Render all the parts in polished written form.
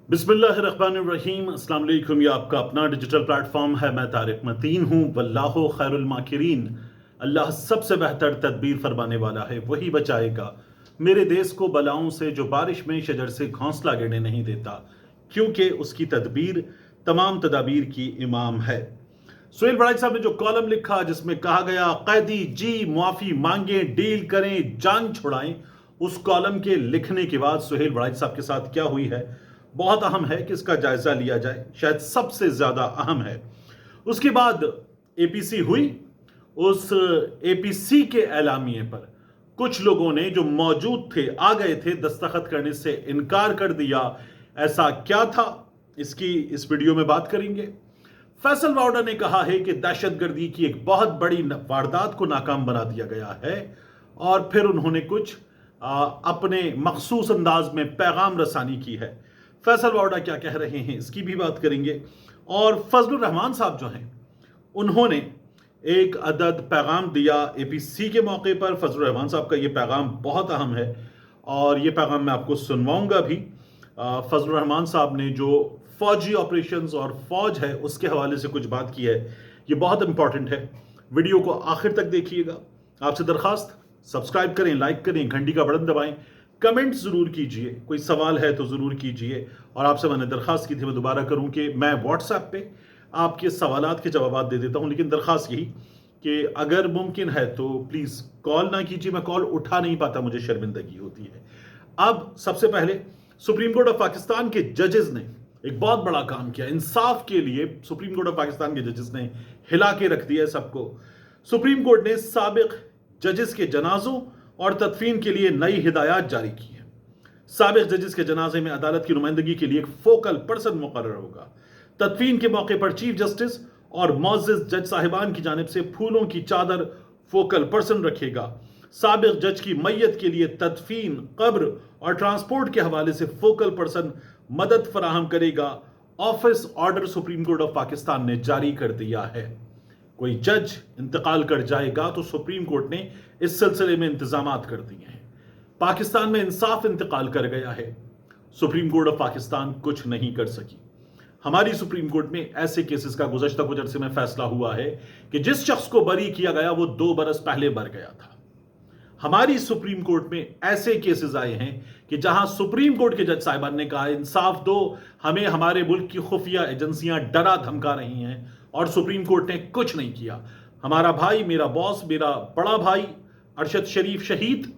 बिस्मिल्लाहिर्रहमानिर्रहीम। अस्सलाम वालेकुम। ये आपका अपना डिजिटल प्लेटफॉर्म है। मैं तारिक मतीन हूँ। वल्लाहु खैरुल माकिरीन। अल्लाह सबसे बेहतर तदबीर फरमाने वाला है, वही बचाएगा मेरे देश को बलाओं से जो बारिश में शजर से घोंसला गिरने नहीं देता, क्योंकि उसकी तदबीर तमाम तदाबीर की इमाम है। सुहेल बड़ाई साहब ने जो कॉलम लिखा जिसमें कहा गया कैदी जी मुआफ़ी मांगे, डील करें, जान छुड़ाएं, उस कॉलम के लिखने के बाद सुहेल बड़ाई साहब के साथ क्या हुई है बहुत अहम है कि इसका जायजा लिया जाए, शायद सबसे ज्यादा अहम है। उसके बाद एपीसी हुई। उस एपीसी के एलामिये पर कुछ लोगों ने जो मौजूद थे आ गए थे, दस्तखत करने से इनकार कर दिया। ऐसा क्या था, इसकी इस वीडियो में बात करेंगे। फैसल वाउडा ने कहा है कि दहशतगर्दी की एक बहुत बड़ी वारदात को नाकाम बना दिया गया है, और फिर उन्होंने कुछ अपने मखसूस अंदाज में पैगाम रसानी की है। फैसल वाउडा क्या कह रहे हैं इसकी भी बात करेंगे। और फजलुर रहमान साहब जो हैं, उन्होंने एक अदद पैगाम दिया एपीसी के मौके पर। फजलुर रहमान साहब का ये पैगाम बहुत अहम है और ये पैगाम मैं आपको सुनवाऊंगा भी। फजलुर रहमान साहब ने जो फौजी ऑपरेशंस और फौज है उसके हवाले से कुछ बात की है, ये बहुत इंपॉर्टेंट है। वीडियो को आखिर तक देखिएगा। आपसे दरखास्त, सब्सक्राइब करें, लाइक करें, घंटी का बटन दबाएं, कमेंट जरूर कीजिए, कोई सवाल है तो जरूर कीजिए। और आपसे मैंने दरखास्त की थी, मैं दोबारा करूं कि मैं व्हाट्सएप पे आपके सवालात के जवाब दे देता हूं, लेकिन दरखास्त यही कि अगर मुमकिन है तो प्लीज कॉल ना कीजिए। मैं कॉल उठा नहीं पाता, मुझे शर्मिंदगी होती है। अब सबसे पहले सुप्रीम कोर्ट ऑफ पाकिस्तान के जजेस ने एक बहुत बड़ा काम किया इंसाफ के लिए। सुप्रीम कोर्ट ऑफ पाकिस्तान के जजेस ने हिला के रख दिया सबको। सुप्रीम कोर्ट ने साबिक जजेस के जनाजों और तदफीन के लिए नई हिदायत जारी की है। साबिक जजेस के जनाजे में अदालत की नुमाइंदगी के लिए एक फोकल पर्सन मुकर्रर होगा। तदफीन के मौके पर चीफ जस्टिस और मोअज़्ज़िज़ जज साहिबान की जानिब से फूलों की चादर फोकल पर्सन रखेगा। साबिक जज की मैयत के लिए तदफीन, कब्र और ट्रांसपोर्ट के हवाले से फोकल पर्सन मदद फराहम करेगा। Office order supreme court of Pakistan ने जारी कर दिया है। कोई जज इंतकाल कर जाएगा तो सुप्रीम कोर्ट ने इस सिलसिले में इंतजामात कर दिए हैं। पाकिस्तान में इंसाफ इंतकाल कर गया है, सुप्रीम कोर्ट ऑफ पाकिस्तान कुछ नहीं कर सकी। हमारी सुप्रीम कोर्ट में ऐसे केसेस का गुज़श्ता कुछ अरसे में फैसला हुआ है कि जिस शख्स को बरी किया गया वो 2 बरस पहले मर गया था। हमारी सुप्रीम कोर्ट में ऐसे केसेस आए हैं कि जहां सुप्रीम कोर्ट के जज साहिबान ने कहा इंसाफ दो, हमें हमारे मुल्क की खुफिया एजेंसियां डरा धमका रही हैं, और सुप्रीम कोर्ट ने कुछ नहीं किया। हमारा भाई, मेरा बॉस, मेरा बड़ा भाई अरशद शरीफ शहीद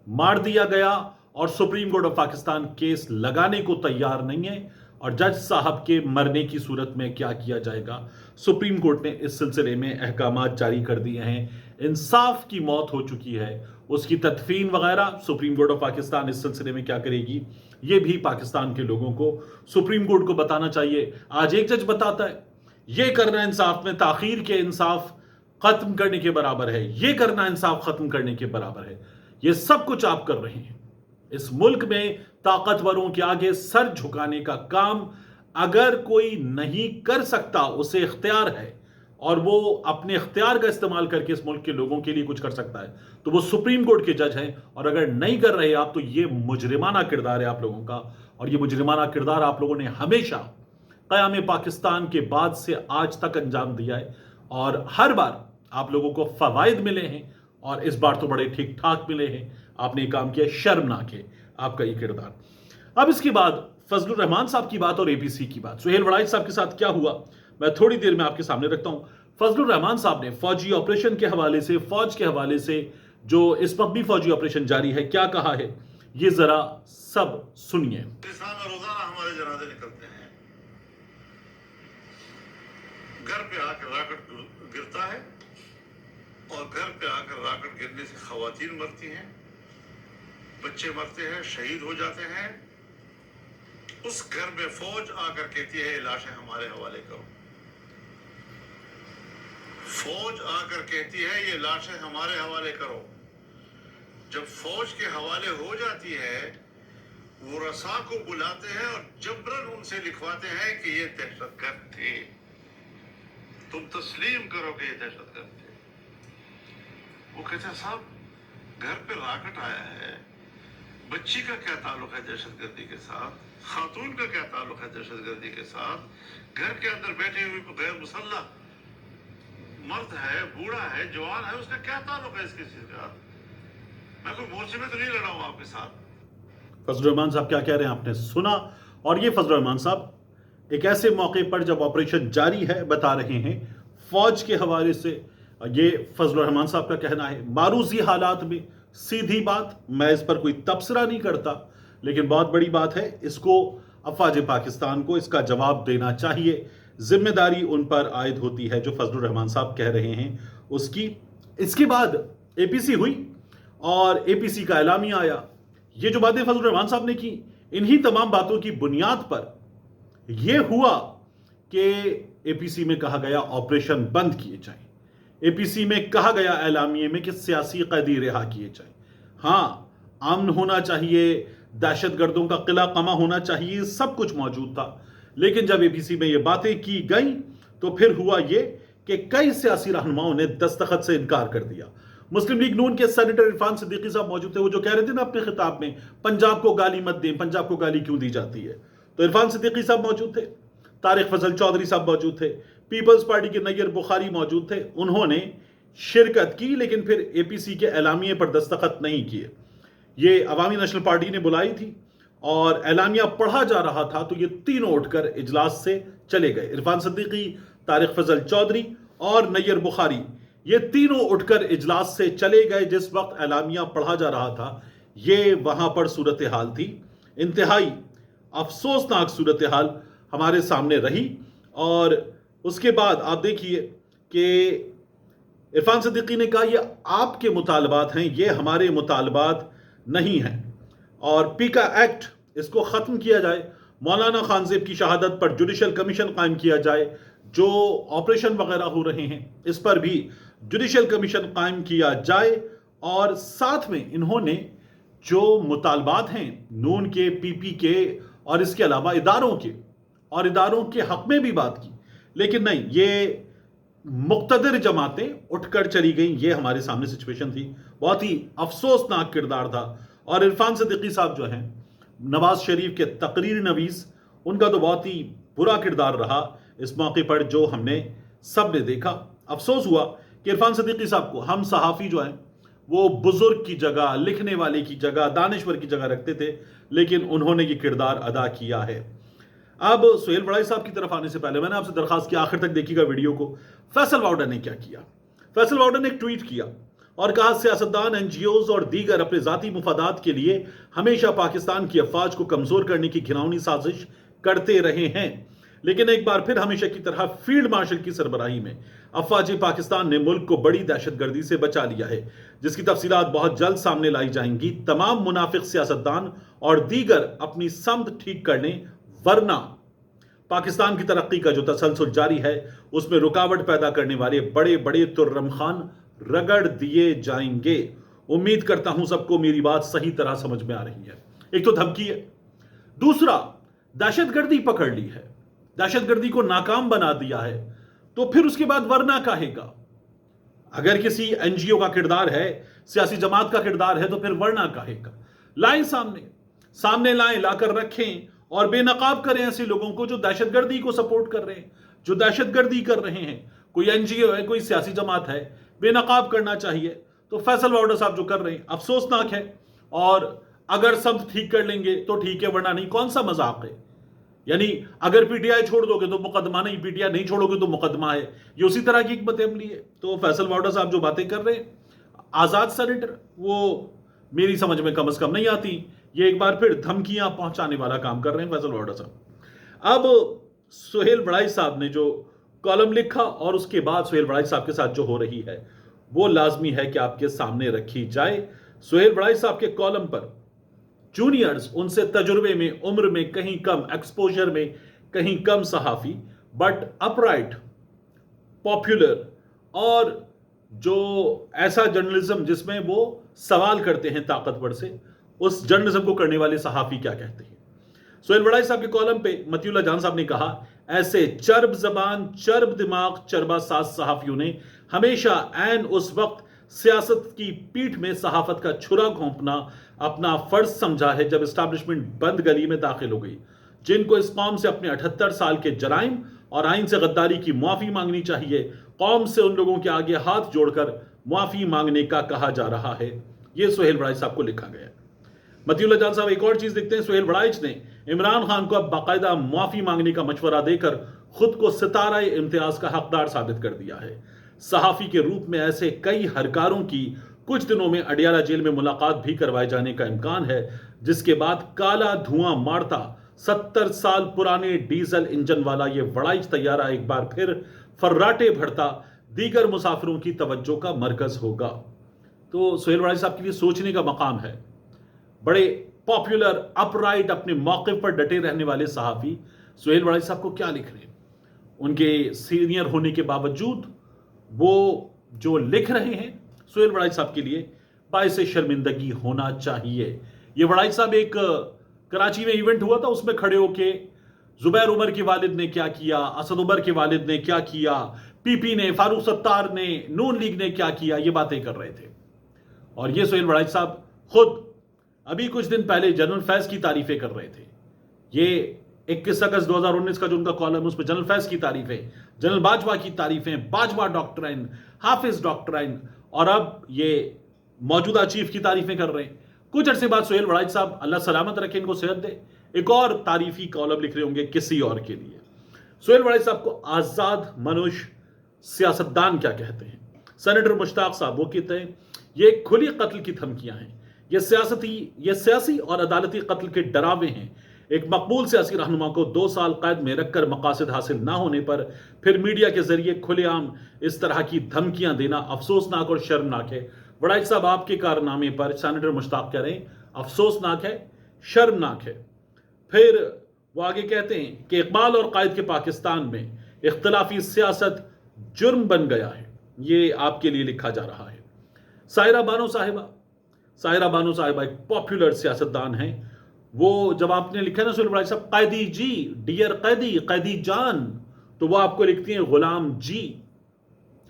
मार दिया गया और supreme court of Pakistan case लगाने को तैयार नहीं है। और जज साहब के मरने की सूरत में क्या किया जाएगा, सुप्रीम कोर्ट ने इस सिलसिले में अहकामात जारी कर दिए हैं। इंसाफ की मौत हो चुकी है, उसकी तदफीन वगैरह सुप्रीम कोर्ट ऑफ पाकिस्तान इस सिलसिले में क्या करेगी, ये भी पाकिस्तान के लोगों को सुप्रीम कोर्ट को बताना चाहिए। आज एक जज बताता है ये करना इंसाफ में ताखीर के इंसाफ खत्म करने के बराबर है, ये करना इंसाफ खत्म करने के बराबर है। ये सब कुछ आप कर रहे हैं। इस मुल्क में ताकतवरों के आगे सर झुकाने का काम अगर कोई नहीं कर सकता, उसे इख्तियार है और वो अपने इख्तियार का इस्तेमाल करके इस मुल्क के लोगों के लिए कुछ कर सकता है, तो वो सुप्रीम कोर्ट के जज हैं। और अगर नहीं कर रहे आप, तो ये मुजरिमाना किरदार है आप लोगों का, और ये मुजरिमाना किरदार आप लोगों ने हमेशा क़याम पाकिस्तान के बाद से आज तक अंजाम दिया है, और हर बार आप लोगों को फवायद मिले हैं, और इस बार तो बड़े ठीक ठाक मिले हैं। आपने ये काम किया, शर्मनाक है आपका ये किरदार। अब इसके बाद फजलुर रहमान साहब की बात और एपीसी की बात। सुहेल वड़ाई साहब के साथ क्या हुआ मैं थोड़ी देर में आपके सामने रखता हूं। फजलुर रहमान साहब ने फौजी ऑपरेशन के हवाले से, फौज के हवाले से जो इस वक्त भी फौजी ऑपरेशन जारी है, क्या कहा है, ये जरा सब सुनिए। रोजाना हमारे जनाजे निकलते हैं, घर पे आकर रॉकेट गिरता है और घर पे आकर रॉकेट गिरने से खवातीन मरती हैं, बच्चे मरते हैं, शहीद हो जाते हैं। उस घर में फौज आकर कहती है लाशें हमारे हवाले करो। फौज आकर कहती है ये लाशें हमारे हवाले करो। जब फौज के हवाले हो जाती है, वो रसा को बुलाते हैं और जबरन उनसे लिखवाते हैं कि ये दहशतगर्द थे, तुम तस्लीम करो कि ये दहशतगर्द थे। वो कहते हैं साहब घर पे रॉकेट आया है, बच्ची का क्या ताल्लुक है दहशतगर्दी के साथ, खातून का क्या ताल्लुक है दहशतगर्दी के साथ, घर के अंदर बैठे हुए गैर मुसल्लह मर्द है, बूढ़ा है, जवान है, उसका क्या ताल्लुक है इसके साथ? मैं कोई मोर्चे में तो नहीं लड़ा हूं आपके साथ। फजल रहमान साहब क्या कह रहे हैं आपने सुना। और ये फजल रहमान साहब एक ऐसे मौके पर जब ऑपरेशन जारी है बता रहे हैं फौज के हवाले से। ये फजल रहमान साहब का कहना है, मारूजी हालात में सीधी बात, मैं इस पर कोई तबसरा नहीं करता, लेकिन बहुत बड़ी बात है, इसको अफवाज पाकिस्तान को इसका जवाब देना चाहिए। जिम्मेदारी उन पर आयद होती है जो फजल रहमान साहब कह रहे हैं उसकी। इसके बाद एपीसी हुई और एपीसी का एलामिया आया। ये जो बातें फजल रहमान साहब ने की, इन्हीं तमाम बातों की बुनियाद पर यह हुआ कि एपीसी में कहा गया ऑपरेशन बंद किए जाएं। एपीसी में कहा गया एलामिये में कि सियासी कैदी रिहा किए जाएं। हाँ, अमन होना चाहिए, दहशतगर्दों का किला कमा होना चाहिए, सब कुछ मौजूद था। लेकिन जब एपीसी में ये बातें की गई तो फिर हुआ ये कि कई सियासी रहनुमाओं ने दस्तखत से इनकार कर दिया। मुस्लिम लीग नून के सेनेटर इरफान सिद्दीकी साहब मौजूद थे। वो जो कह रहे थे ना अपने खिताब में, पंजाब को गाली मत दें, पंजाब को गाली क्यों दी जाती है, तो इरफान सिद्दीकी साहब मौजूद थे, तारिक फजल चौधरी साहब मौजूद थे, पीपल्स पार्टी के नैयर बुखारी मौजूद थे। उन्होंने शिरकत की लेकिन फिर एपीसी के एलामिये पर दस्तखत नहीं किए। ये अवामी नेशनल पार्टी ने बुलाई थी और एलामिया पढ़ा जा रहा था तो ये तीनों उठकर इजलास से चले गए। इरफान सिद्दीकी, तारिक फजल चौधरी और नैयर बुखारी, ये तीनों उठकर इजलास से चले गए जिस वक्त एलामिया पढ़ा जा रहा था। ये वहां पर सूरत हाल थी, इंतहाई अफसोसनाक सूरत हाल हमारे सामने रही। और उसके बाद आप देखिए कि इरफान सिद्दीकी ने कहा ये आपके मुतालबात हैं, ये हमारे मुतालबात नहीं हैं, और पीका एक्ट इसको ख़त्म किया जाए, मौलाना खानजेब की शहादत पर जुडिशल कमीशन कायम किया जाए, जो ऑपरेशन वगैरह हो रहे हैं इस पर भी जुडिशल कमीशन कायम किया जाए। और साथ में इन्होंने जो मुतालबात हैं नून के, पीपी के और इसके अलावा इदारों के हक में भी बात की, लेकिन नहीं, ये मुक्तदर जमातें उठकर चली गई। ये हमारे सामने सिचुएशन थी, बहुत ही अफसोसनाक किरदार था। और इरफान सिद्दीकी साहब जो हैं, नवाज शरीफ के तकरीर नवीस, उनका तो बहुत ही बुरा किरदार रहा इस मौके पर जो हमने सब ने देखा। अफसोस हुआ कि इरफान सिद्दीकी साहब को हम सहाफ़ी जो हैं वो बुजुर्ग की जगह, लिखने वाले की जगह, दानिश्वर की जगह रखते थे, लेकिन उन्होंने ये किरदार अदा किया है। अब सुहेल बड़ाई साहब की तरफ आने से पहले मैंने आपसे दरखास्त की, आखिर तक देखिएगा वीडियो को। फैसल वाउडा ने क्या किया? फैसल वाउडा ने एक ट्वीट किया और कहा सियासतदान, एनजीओज और दीगर अपने जाती मुफादात के लिए हमेशा पाकिस्तान की अफवाज को कमजोर करने की घिनौनी साजिश करते रहे हैं, लेकिन एक बार फिर हमेशा की तरह फील्ड मार्शल की सरबराही में अफवाज पाकिस्तान ने मुल्क को बड़ी दहशतगर्दी से बचा लिया है, जिसकी तफसीलात बहुत जल्द सामने लाई जाएंगी। तमाम मुनाफिक सियासतदान और दीगर अपनी समत ठीक कर लें, वरना पाकिस्तान की तरक्की का जो तसलसल जारी है उसमें रुकावट पैदा करने वाले बड़े बड़े तुर्रम खान रगड़ दिए जाएंगे। उम्मीद करता हूं सबको मेरी बात सही तरह समझ में आ रही है। एक तो धमकी है, दूसरा दहशतगर्दी पकड़ ली है, दहशतगर्दी को नाकाम बना दिया है, तो फिर उसके बाद वरना कहेगा। अगर किसी एनजीओ का किरदार है, सियासी जमात का किरदार है, तो फिर वरना कहेगा। लाएं सामने लाएं, लाकर रखें और बेनकाब करें ऐसे लोगों को जो दहशतगर्दी को सपोर्ट कर रहे हैं, जो दहशतगर्दी कर रहे हैं। कोई एनजीओ है, कोई सियासी जमात है, बेनकाब करना चाहिए। तो फैसल वाउडा साहब जो कर रहे हैं अफसोसनाक है, और अगर सब ठीक कर लेंगे तो ठीक है, वरना नहीं। कौन सा मजाक है? यानी अगर पीटीआई छोड़ दोगे तो मुकदमा नहीं, पीटीआई नहीं छोड़ोगे तो मुकदमा है, ये उसी तरह की हिकमत अमली है। तो फैसल वाउडा साहब जो बातें कर रहे हैं, आजाद सेनेटर, वो मेरी समझ में कम से कम नहीं आती। ये एक बार फिर धमकियां पहुंचाने वाला काम कर रहे हैं फैसल वाउडा साहब। अब सुहेल बड़ाई साहब ने जो कॉलम लिखा और उसके बाद सुहेल बड़ाई साहब के साथ जो हो रही है वो लाजमी है कि आपके सामने रखी जाए। सुहेल बड़ाई साहब के कॉलम पर जूनियर्स, उनसे तजुर्बे में, उम्र में कहीं कम, एक्सपोजर में कहीं कम सहाफी, बट अपराइट, पॉपुलर और जो ऐसा जर्नलिज्म जिसमें वो सवाल करते हैं ताकतवर से, उस जर्नलिज्म को करने वाले सहाफी क्या कहते हैं। सुहेल बड़ाई साहब के कॉलम पे मतीउल्लाह जान साहब ने कहा, ऐसे चर्ब जबान, चर्ब दिमाग, चरबा साज सहाफियों ने हमेशा ऐन उस वक्त सियासत की पीठ में सहाफत का छुरा घोंपना अपना फर्ज समझा है जब एस्टैब्लिशमेंट बंद गली में दाखिल हो गई। जिनको इस कौम से अपने 78 साल के जराइम और आइन से गद्दारी की मुआफी मांगनी चाहिए, कौम से उन लोगों के आगे हाथ जोड़कर मुआफी मांगने का कहा जा रहा है। ये सुहेल वड़ाइच साहब को लिखा गया। मतीउल्लाह जान साहब एक और चीज लिखते हैं, सुहेल वड़ाइच ने इमरान खान को अब बाकायदा मुआफी मांगने का मशवरा देकर खुद को सितारा इम्तियाज का हकदार साबित कर दिया है। सहाफी के रूप में ऐसे कई हरकारों की कुछ दिनों में अडियाला जेल में मुलाकात भी करवाए जाने का इम्कान है, जिसके बाद काला धुआं मारता 70 साल पुराने डीजल इंजन वाला ये वड़ाइच तैयारा एक बार फिर फर्राटे भरता दीगर मुसाफिरों की तवज्जो का मरकज होगा। तो सुहेल वड़ाइच साहब के लिए सोचने का मकाम है। बड़े पॉपुलर, अपराइट, अपने मौके पर डटे रहने वाले सहाफी सुहेल वड़ाइच साहब को क्या लिख रहे हैं। उनके सीनियर होने के बावजूद वो जो लिख रहे हैं सुहेल वड़ाइच साहब के लिए बाइस शर्मिंदगी होना चाहिए। ये वड़ाइच साहब एक कराची में इवेंट हुआ था, उसमें खड़े होके जुबैर उमर के वालिद ने क्या किया, असद उमर के वालिद ने क्या किया, पीपी ने, फारूक सत्तार ने, नून लीग ने क्या किया, ये बातें कर रहे थे। और ये सुहेल वड़ाइच साहब खुद अभी कुछ दिन पहले जनरल फैज की तारीफें कर रहे थे। ये 21 अगस्त 2019 का जो उनका कॉलम है उसमें जनरल फैज की तारीफें, जनरल बाजवा की तारीफें, बाजवा डॉक्ट्राइन, हाफिज डॉक्ट्राइन, और अब ये मौजूदा चीफ की तारीफें कर रहे हैं। कुछ अरसे बाद सुहेल वड़ाइच साहब, अल्लाह सलामत रखे, इनको सेहत दे, एक और तारीफी कॉलम लिख रहे होंगे किसी और के लिए। सुहेल वड़ाइच साहब को आजाद मनुष्य सियासतदान क्या कहते हैं। सेनेटर मुश्ताक साहब वो कहते हैं ये खुली कत्ल की धमकियां हैं, ये सियासी और अदालती कत्ल के डरावे हैं। एक मकबूल सियासी रहनुमा को 2 साल कैद में रखकर मकासद हासिल ना होने पर फिर मीडिया के जरिए खुलेआम इस तरह की धमकियां देना अफसोसनाक और शर्मनाक है। वड़ाइच साहब आपके कारनामे पर सेनेटर मुश्ताक कह रहे हैं अफसोसनाक है, शर्मनाक है। फिर वो आगे कहते हैं कि इकबाल और कायद के पाकिस्तान में इख्तलाफी सियासत जुर्म बन गया है। ये आपके लिए लिखा जा रहा है। साहिरा बानो साहिबा एक पॉपुलर सियासतदान हैं। वो जब आपने लिखा ना सुहेल वड़ाइच साहब कैदी जी, डियर कैदी जान, तो वो आपको लिखती हैं गुलाम जी,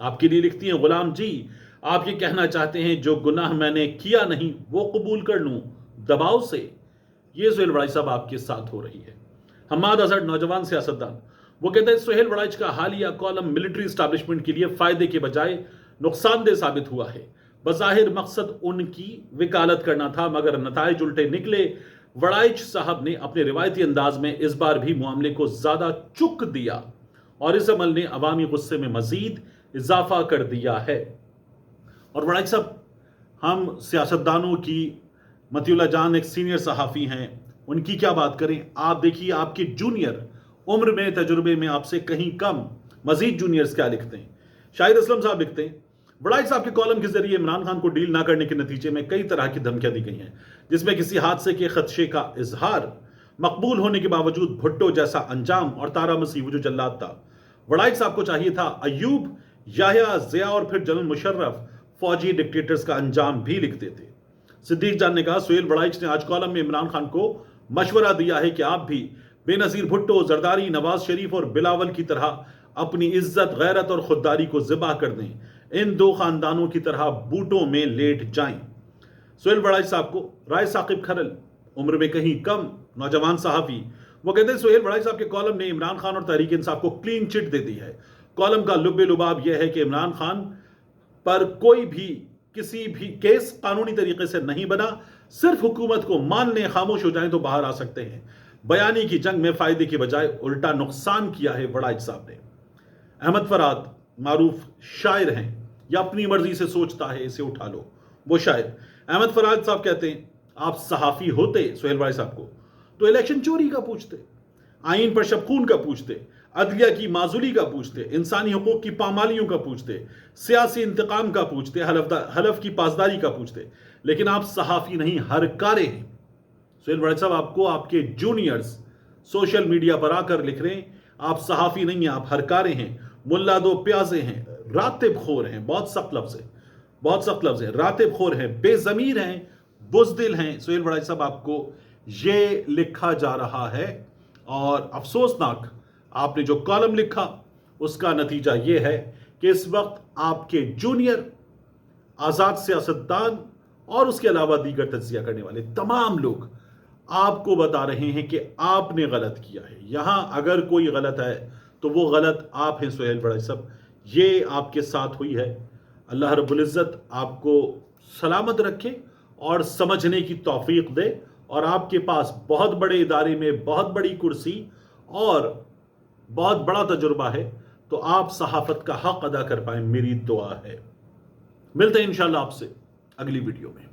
आपके लिए लिखती हैं गुलाम जी। आप ये कहना चाहते हैं जो गुनाह मैंने किया नहीं वो कबूल कर लूं दबाव से। ये सुहेल वड़ाइच साहब आपके साथ हो रही है। हमाद असद नौजवान सियासतदान, वो कहते हैं सुहेल वड़ाइच का हालिया कॉलम मिलिट्री एस्टैब्लिशमेंट के लिए फायदे के बजाय नुकसानदेह साबित हुआ है। बज़ाहिर मकसद उनकी वकालत करना था, मगर नताइज उल्टे निकले। वड़ाइच साहब ने अपने रिवायती अंदाज में इस बार भी मामले को ज्यादा चुक दिया और इस अमल ने अवामी गुस्से में मजीद इजाफा कर दिया है। और वड़ाइच साहब, हम सियासतदानों की, मतीउल्लाह जान एक सीनियर सहाफ़ी हैं, उनकी क्या बात करें। आप देखिए आपके जूनियर, उम्र में, तजुर्बे में आपसे कहीं कम मजीद जूनियर्स क्या लिखते हैं। शाहिद असलम साहब लिखते हैं वड़ाइच साहब के कॉलम के जरिए इमरान खान को डील ना करने के नतीजे में कई तरह की धमकियां दी गई हैं, जिसमें किसी हादसे के खदशे का इजहार, मकबूल होने के बावजूद भुट्टो जैसा अंजाम और तारा मसीह वो जो जल्लाद था। वड़ाइच साहब को चाहिए था अयूब, याह्या, ज़िया और फिर जनरल मुशर्रफ फौजी डिक्टेटर्स का अंजाम भी लिख देते। सिद्दीक जान ने कहा सुहेल वड़ाइच ने आज कॉलम में इमरान खान को मशवरा दिया है कि आप भी बेनजीर भुट्टो, जरदारी, नवाज शरीफ और बिलावल की तरह अपनी इज्जत, गैरत और खुददारी को ज़िबा कर दें। इन दो खानदानों की तरह बूटों में लेट जाएं। सुहेल वड़ाइच साहब को राय साकिब खरल, उम्र में कहीं कम, नौजवान सहाफ़ी, वो कहते हैं सुहेल वड़ाइच साहब के कॉलम ने इमरान खान और तहरीक इंसाफ को क्लीन चिट दे दी है। कॉलम का लुब्बे लुबाब यह है कि इमरान खान पर कोई भी किसी भी केस कानूनी तरीके से नहीं बना, सिर्फ हुकूमत को मानने खामोश हो जाएं तो बाहर आ सकते हैं। बयानी की जंग में फायदे के बजाय उल्टा नुकसान किया है वड़ाइच साहब ने। अहमद फराद मारूफ शायर हैं, या अपनी मर्जी से सोचता है इसे उठा लो, वो शायर। अहमद फराद साहब कहते हैं आप सहाफ़ी होते सुहेल वड़ाइच साहब को तो इलेक्शन चोरी का पूछते, आइन पर शबखून का पूछते, अदलिया की माजूली का पूछते, इंसानी हुकूक की पामालियों का पूछते, सियासी इंतकाम का पूछते, हलफ की पासदारी का पूछते। लेकिन आप सहाफ़ी नहीं, हरकारे हैं। सुहेल वड़ाइच साहब आपको आपके जूनियर्स सोशल मीडिया पर आकर लिख रहे हैं आप सहाफ़ी नहीं हैं, आप हरकारे हैं, मुल्ला दो प्याजे हैं, रातिब खोर हैं, बहुत सख्त लफ्ज़ है, रातिब खोर हैं, बेज़मीर हैं, बुज़दिल हैं। सुहेल वड़ाइच साहब आपको ये लिखा जा रहा है और अफसोसनाक आपने जो कॉलम लिखा उसका नतीजा ये है कि इस वक्त आपके जूनियर आज़ाद सियासतदान और उसके अलावा दीगर तज्जिया करने वाले तमाम लोग आपको बता रहे हैं कि आपने गलत किया है। यहाँ अगर कोई गलत है तो वो गलत आप हैं सुहेल बड़ाई साहब, ये आपके साथ हुई है। अल्लाह रब्बुल इज़्ज़त आपको सलामत रखे और समझने की तौफीक दे, और आपके पास बहुत बड़े इदारे में बहुत बड़ी कुर्सी और बहुत बड़ा तजुर्बा है, तो आप सहाफ़त का हक़ अदा कर पाएँ, मेरी दुआ है। मिलते हैं इंशाअल्लाह आपसे अगली वीडियो में।